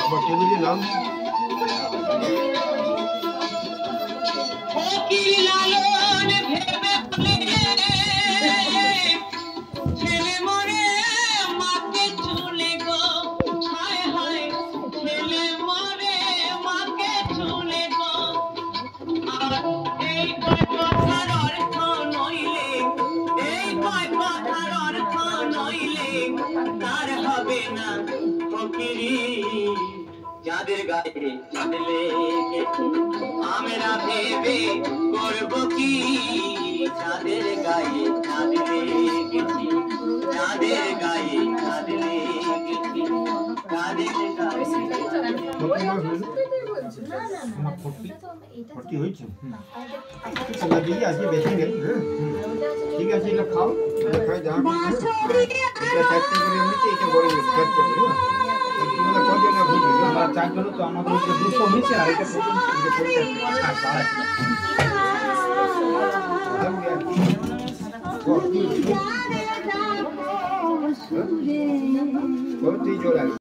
আবার টেবিলে নাম যাদের গায়ে চাঁদলে আমরা ভেবে করবো কি যাদের গায়ে চাঁদলে গেছি যাদের গায়ে চাঁদলে গেছি যাদের গায়ে ফর্টি হয়েছে দিয়ে আজকে বেশি গেল ঠিক আছে এটা খাও খাই দাঁড়ানো এটা চারটে করে এমনিতে এটা বড় চারটে করে তোমরা কজন বুঝবে আমরা চারজন তো আমাদের 200 নিচে আর এটা প্রথম बहुत ही जोर